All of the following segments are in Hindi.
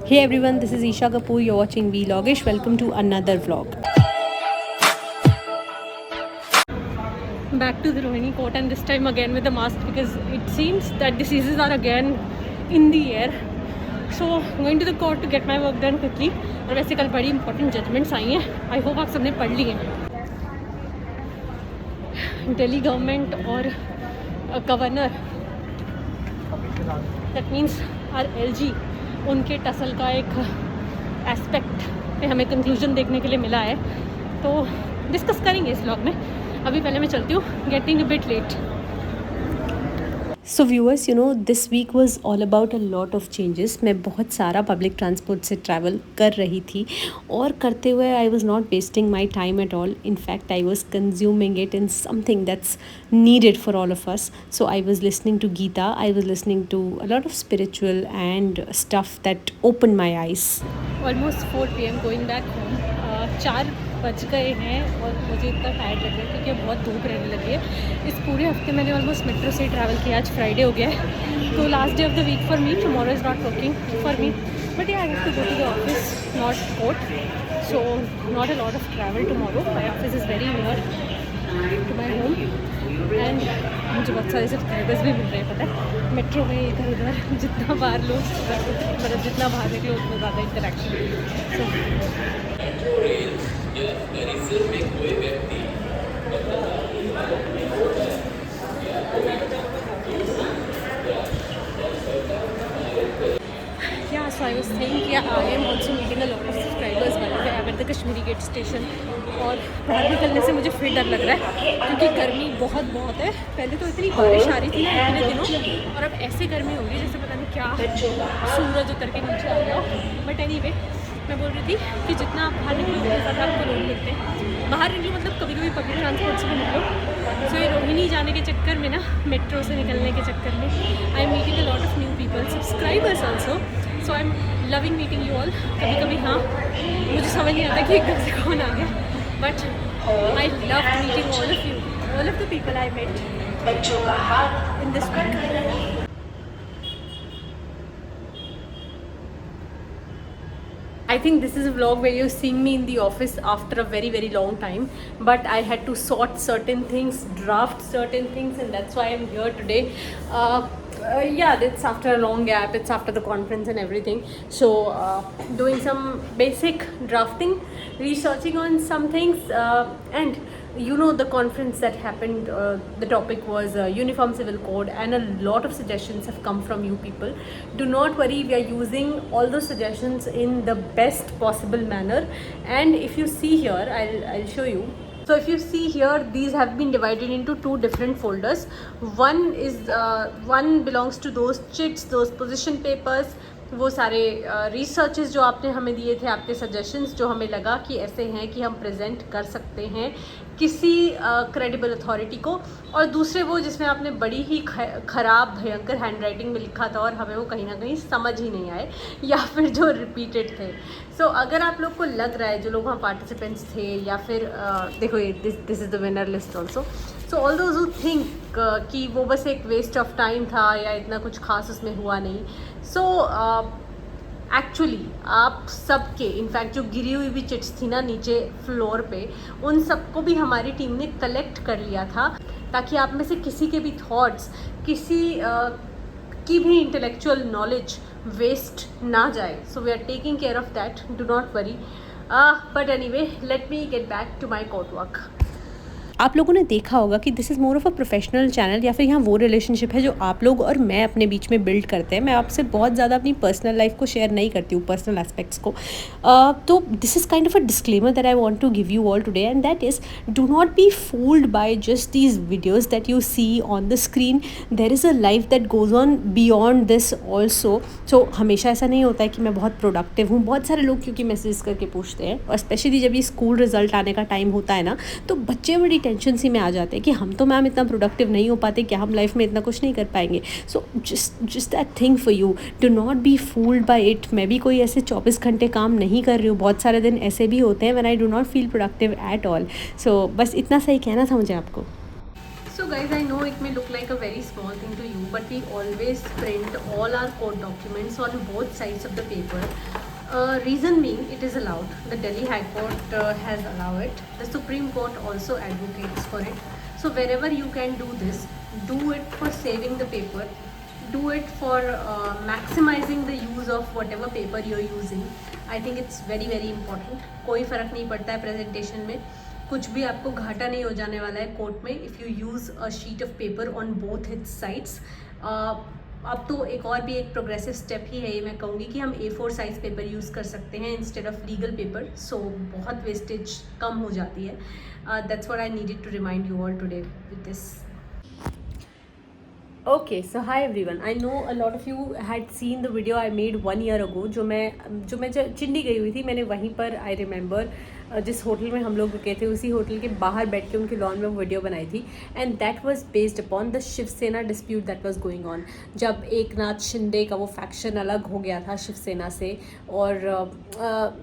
Hey everyone, this is Isha Kapoor. You're watching Vlogish. Welcome to another vlog. Back to the Rohini Court, and this time again with the mask because it seems that diseases are again in the air. So I'm going to the court to get my work done quickly. और वैसे कल बड़ी इंपॉर्टेंट जजमेंट्स आई हैं. आई होप आप सबने पढ़ ली हैं. दिल्ली गवर्नमेंट और governor, that means our LG, उनके टसल का एक एस्पेक्ट पे हमें कंक्लूजन देखने के लिए मिला है, तो डिस्कस करेंगे इस व्लॉग में. अभी पहले मैं चलती हूँ, getting a bit late. So viewers, this week was all about a lot of changes. मैं बहुत सारा पब्लिक ट्रांसपोर्ट से ट्रैवल कर रही थी और करते हुए आई was not wasting my time at all. In fact I was consuming it in something that's needed for all of us. So I was listening to Geeta, I was listening to a lot of spiritual and stuff that opened my eyes. Almost 4 PM going back home. 4 बज गए हैं और मुझे इतना टायर्ड लग रहा है क्योंकि बहुत धूप रहने लगी है. इस पूरे हफ्ते मैंने ऑलमोस्ट मेट्रो से ट्रैवल किया. आज फ्राइडे हो गया है, तो last day of the week for me. Tomorrow is not working for me, but I have to go to the office, not court. So not a lot of travel tomorrow. My office is very near to my home and मुझे बहुत सारे सब्सक्राइबर्स भी मिल रहे हैं. पता है, मेट्रो में इधर उधर जितना बाहर लोग मतलब जितना बाहर निकलो उतना ज़्यादा interaction. So I was saying कि I am also meeting a lot of subscribers by the way at the Kashmiri Gate station. और बाहर निकलने से मुझे फिर डर लग रहा है क्योंकि गर्मी बहुत है. पहले तो इतनी बारिश आ रही थी ना इतने दिनों, और अब ऐसे गर्मी हो रही है जैसे पता नहीं क्या सूरज उतर के नीचे आ गया. बट एनीवे, मैं बोल रही थी कि जितना आप बाहर निकलो उतने ज़्यादा आपको लोग मिलते हैं. बाहर निकलो मतलब कभी कभी पब्लिक ट्रांसपोर्ट से भी निकलो. सो ये रोहिणी जाने के चक्कर में ना, मेट्रो से निकलने के चक्कर में I am meeting a lot of new people, subscribers also. So I am loving meeting you all. कभी कभी हाँ मुझे समझ नहीं आता कि एकदम से कौन आ गया, but I love meeting all of you, all of the people I met in this week. I think this is a vlog where you're seeing me in the office after a very long time, but I had to sort certain things, draft certain things, and that's why I'm here today. Yeah, it's after a long gap, it's after the conference and everything, so doing some basic drafting, researching on some things, and the conference that happened, the topic was uniform civil code, and a lot of suggestions have come from you people. Do not worry, we are using all those suggestions in the best possible manner. And if you see here, I'll show you. So if you see here, these have been divided into 2 different folders. One belongs to those chits, those position papers, वो सारे रिसर्चेस जो आपने हमें दिए थे, आपके सजेशंस जो हमें लगा कि ऐसे हैं कि हम प्रेजेंट कर सकते हैं किसी क्रेडिबल अथॉरिटी को. और दूसरे वो जिसमें आपने बड़ी ही ख़राब भयंकर हैंडराइटिंग में लिखा था और हमें वो कहीं ना कहीं समझ ही नहीं आए, या फिर जो रिपीटेड थे. सो अगर आप लोग को लग रहा है, जो लोग वहाँ पार्टिसिपेंट्स थे, या फिर देखो ये this is the winner list also. So all those who think कि वो बस एक वेस्ट ऑफ टाइम था या इतना कुछ खास उसमें हुआ नहीं. सो एक्चुअली आप सबके, इनफैक्ट जो गिरी हुई भी चिट्स थी ना नीचे फ्लोर पे, उन सबको भी हमारी टीम ने कलेक्ट कर लिया था ताकि आप में से किसी के भी थॉट्स, किसी की भी इंटेलेक्चुअल नॉलेज वेस्ट ना जाए. So we are taking care of that, do not worry. But anyway, let me get back to my court work. आप लोगों ने देखा होगा कि this is more of a professional channel, या फिर यहाँ वो रिलेशनशिप है जो आप लोग और मैं अपने बीच में बिल्ड करते हैं. मैं आपसे बहुत ज़्यादा अपनी पर्सनल लाइफ को शेयर नहीं करती हूँ, पर्सनल एस्पेक्ट्स को. तो this is kind of a disclaimer that I want to give you all today, and that is do not be fooled by just these videos that you see on the screen. There is a life that goes on beyond this also. So हमेशा ऐसा नहीं होता है कि मैं बहुत प्रोडक्टिव हूँ. बहुत सारे लोग क्योंकि मैसेज करके पूछते हैं, और स्पेशली जब ये स्कूल रिजल्ट आने का टाइम होता है ना, तो बच्चे बड़ी टेंशन सी में आ जाते हैं कि हम तो मैम इतना प्रोडक्टिव नहीं हो पाते, क्या हम लाइफ में इतना कुछ नहीं कर पाएंगे. So just that thing for you, do not be fooled bye it. मैं भी कोई ऐसे 24 घंटे काम नहीं कर रही हूँ. बहुत सारे दिन ऐसे भी होते हैं when I do not feel productive at all. So बस इतना सही कहना था मुझे आपको. So guys, I know it may look like a very small thing to you, but we always print all our court documents on both sides of the paper. Reason being, it is allowed. The Delhi High Court has allowed it. The Supreme Court also advocates for it. So wherever you can do this, do it for saving the paper. Do it for maximizing the use of whatever paper you're using. I think it's very very important. कोई फ़र्क नहीं पड़ता है प्रेजेंटेशन में, कुछ भी आपको घाटा नहीं हो जाने वाला है कोर्ट में if you use a sheet of paper on both it's sides. अब तो एक और भी एक प्रोग्रेसिव स्टेप ही है ये, मैं कहूँगी कि हम A4 साइज़ पेपर यूज़ कर सकते हैं instead of legal paper. So बहुत वेस्टेज कम हो जाती है. That's what I needed to remind you all today with this. Okay, so hi everyone. I know a lot of you had seen the video I made 1 year ago जो मैं चिंडी गई हुई थी. मैंने वहीं पर आई रिमेंबर जिस होटल में हम लोग रुके थे उसी होटल के बाहर बैठ के उनके लॉन में वीडियो बनाई थी. And that was based upon the Shiv Sena dispute that was going on. जब एकनाथ शिंदे का वो फैक्शन अलग हो गया था शिवसेना से और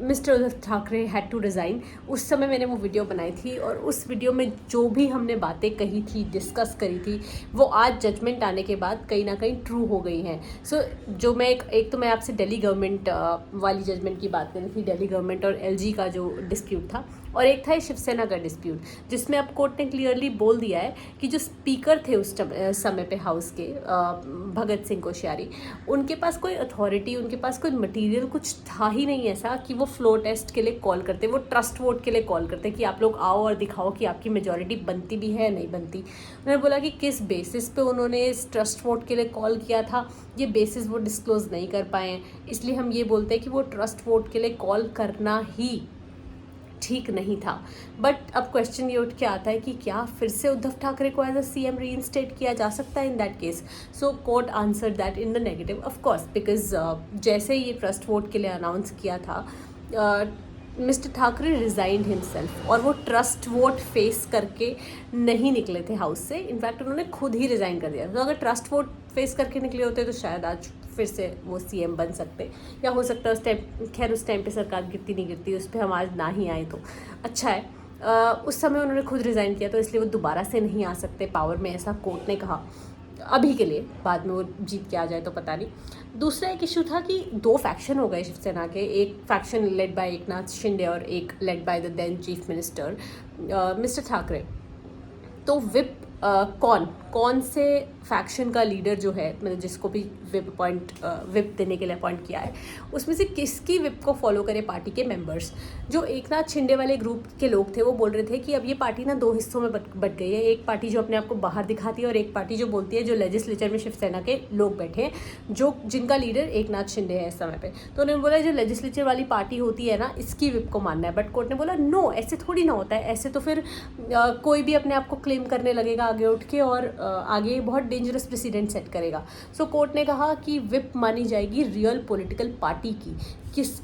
mister Uddhav Thackeray had to resign, उस समय मैंने वो वीडियो बनाई थी. और उस वीडियो में जो भी हमने बातें कही थी, डिस्कस करी थी, वो आज जजमेंट आने के बाद कहीं ना कहीं ट्रू हो गई हैं. सो जो मैं एक तो मैं आपसे दिल्ली गवर्नमेंट वाली जजमेंट की बात कर रही थी, दिल्ली गवर्नमेंट और LG का जो डिस्प्यूट था, और एक था शिवसेना का डिस्प्यूट जिसमें अब कोर्ट ने क्लियरली बोल दिया है कि जो स्पीकर थे उस समय पे हाउस के भगत सिंह कोश्यारी, उनके पास कोई अथॉरिटी, उनके पास कोई मटेरियल कुछ था ही नहीं ऐसा कि वो फ्लोर टेस्ट के लिए कॉल करते, वो ट्रस्ट वोट के लिए कॉल करते कि आप लोग आओ और दिखाओ कि आपकी मेजॉरिटी बनती भी है नहीं बनती. उन्होंने बोला कि किस बेसिस पे उन्होंने इस ट्रस्ट वोट के लिए कॉल किया था, ये बेसिस वो डिस्क्लोज नहीं कर पाए, इसलिए हम ये बोलते हैं कि वो ट्रस्ट वोट के लिए कॉल करना ही ठीक नहीं था. बट अब क्वेश्चन ये उठ के आता है कि क्या फिर से उद्धव ठाकरे को एज अ CM रीइंस्टेट किया जा सकता है in that case. So court answer that in the negative of course, because जैसे ये ट्रस्ट वोट के लिए अनाउंस किया था, मिस्टर ठाकरे रिजाइंड हिमसेल्फ और वो ट्रस्ट वोट फेस करके नहीं निकले थे हाउस से. इनफैक्ट उन्होंने खुद ही रिज़ाइन कर दिया. तो अगर ट्रस्ट वोट फेस करके निकले होते तो शायद आज फिर से वो CM बन सकते, या हो सकता है उस टाइम, खैर उस टाइम पे सरकार गिरती नहीं गिरती उस पर हम आज ना ही आए तो अच्छा है. उस समय उन्होंने खुद रिज़ाइन किया तो इसलिए वो दोबारा से नहीं आ सकते पावर में, ऐसा कोर्ट ने कहा अभी के लिए. बाद में वो जीत के आ जाए तो पता नहीं. दूसरा एक इशू था कि 2 फैक्शन हो गए शिवसेना के. एक faction led by Eknath Shinde और एक led by the then chief minister mister Thackeray. तो विप कौन से फैक्शन का लीडर जो है, मतलब जिसको भी विप देने के लिए अपॉइंट किया है, उसमें से किसकी विप को फॉलो करे पार्टी के मेंबर्स. जो एकनाथ शिंदे वाले ग्रुप के लोग थे वो बोल रहे थे कि अब ये पार्टी ना 2 हिस्सों में बट गई है. एक पार्टी जो अपने आप को बाहर दिखाती है और एक पार्टी जो बोलती है, जो लेजिस्लेचर में शिवसेना के लोग बैठे हैं, जो जिनका लीडर एकनाथ शिंदे है इस समय पे. तो उन्होंने बोला जो लेजिस्लेचर वाली पार्टी होती है ना, इसकी विप को मानना है. बट कोर्ट ने बोला नो, ऐसे थोड़ी ना होता है. ऐसे तो फिर कोई भी अपने आप को क्लेम करने लगेगा आगे उठ के और आगे बहुत डेंजरस प्रेसिडेंट सेट करेगा. सो कोर्ट ने कहा कि विप मानी जाएगी रियल पॉलिटिकल पार्टी की.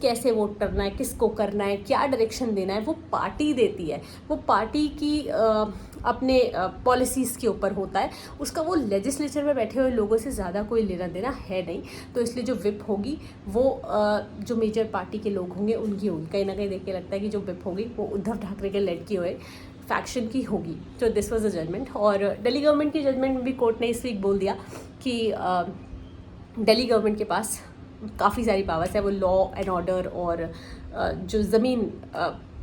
कैसे वोट करना है, किसको करना है, क्या डायरेक्शन देना है, वो पार्टी देती है. वो पार्टी की अपने पॉलिसीज़ के ऊपर होता है. उसका वो लेजिस्लेचर में बैठे हुए लोगों से ज़्यादा कोई लेना देना है नहीं. तो इसलिए जो विप होगी वो जो मेजर पार्टी के लोग होंगे उनकी होगी. कहीं ना कहीं देख के लगता है कि जो विप होगी वो उद्धव ठाकरे के लेड किए हुए फैक्शन की होगी. तो दिस वाज द जजमेंट. और दिल्ली गवर्नमेंट की जजमेंट में भी कोर्ट ने इस वीक बोल दिया कि दिल्ली गवर्नमेंट के पास काफ़ी सारी पावर्स है. वो लॉ एंड ऑर्डर और जो ज़मीन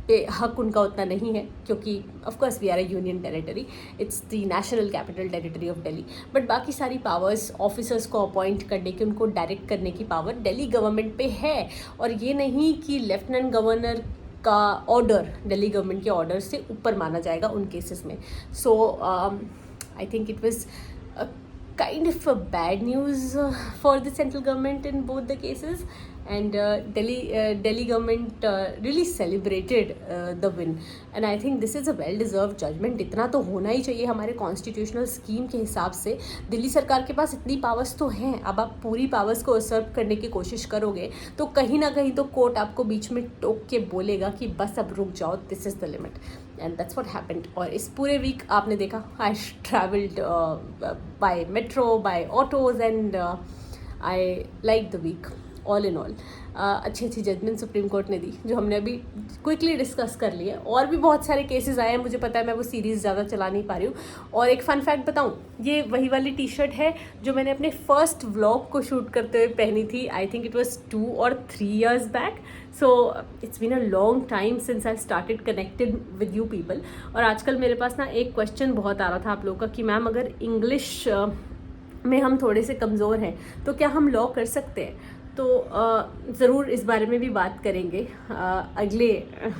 पे हक उनका उतना नहीं है, क्योंकि of course we are a union territory, it's the national capital territory of Delhi. But बाकी सारी पावर्स, ऑफिसर्स को अपॉइंट करने की, उनको डायरेक्ट करने की पावर दिल्ली गवर्नमेंट पे है. और ये नहीं कि लेफ्टिनेंट गवर्नर का ऑर्डर दिल्ली गवर्नमेंट के ऑर्डर से ऊपर माना जाएगा उन केसेस में. So I think it was kind of a bad news for the central government in both the cases, and Delhi government really celebrated the win, and I think this is a well deserved judgment. इतना तो होना ही चाहिए हमारे कॉन्स्टिट्यूशनल स्कीम के हिसाब से. दिल्ली सरकार के पास इतनी पावर्स तो हैं. अब आप पूरी पावर्स को असर्व करने की कोशिश करोगे तो कहीं ना कहीं तो कोर्ट आपको बीच में टोक के बोलेगा कि बस अब रुक जाओ, this is the limit. And that's what happened. और इस पूरे वीक आपने देखा I travelled by metro, by autos, and I like the week all in all. अच्छी अच्छी जजमेंट सुप्रीम कोर्ट ने दी, जो हमने अभी क्विकली डिस्कस कर लिए। और भी बहुत सारे केसेस आए हैं, मुझे पता है मैं वो सीरीज़ ज़्यादा चला नहीं पा रही हूँ। और एक फ़न फैक्ट बताऊँ, ये वही वाली टी शर्ट है जो मैंने अपने फर्स्ट व्लॉग को शूट करते हुए पहनी थी। I think it was 2 or 3 years back. So it's been a long time since I started connected with you people. और आजकल मेरे पास ना एक क्वेश्चन बहुत आ रहा था आप लोगों का कि मैम अगर इंग्लिश में हम थोड़े से कमज़ोर हैं तो क्या हम लॉ कर सकते हैं? तो ज़रूर इस बारे में भी बात करेंगे अगले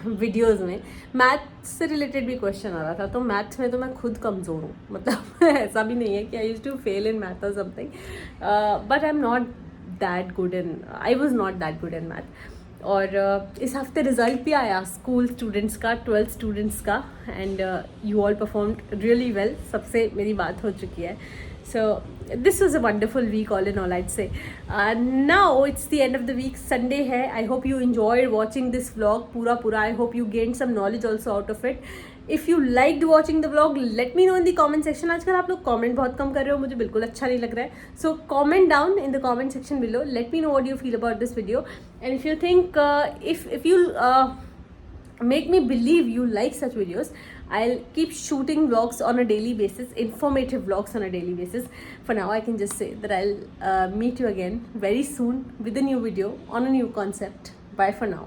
वीडियोस में। मैथ से रिलेटेड भी क्वेश्चन आ रहा था, तो मैथ्स में तो मैं खुद कमज़ोर हूँ, मतलब ऐसा भी नहीं है कि I used to fail in math और something, but I am not that good in I was not that good in math. और इस हफ्ते रिजल्ट भी आया स्कूल स्टूडेंट्स का, 12th स्टूडेंट्स का, and you all performed really well. सबसे मेरी बात हो चुकी है। So this was a wonderful week all in all, I'd say. Now it's the end of the week, Sunday है. I hope you enjoyed watching this vlog पूरा. I hope you gained some knowledge also out of it. If you liked watching the vlog, let me know in the comment section. आजकल आप लोग comment बहुत कम कर रहे हो, मुझे बिल्कुल अच्छा नहीं लग रहा है. So comment down in the comment section below. Let me know what you feel about this video. And if you think if you make me believe you like such videos, I'll keep shooting vlogs on a daily basis, informative vlogs on a daily basis. For now I can just say that I'll meet you again very soon with a new video on a new concept. Bye for now.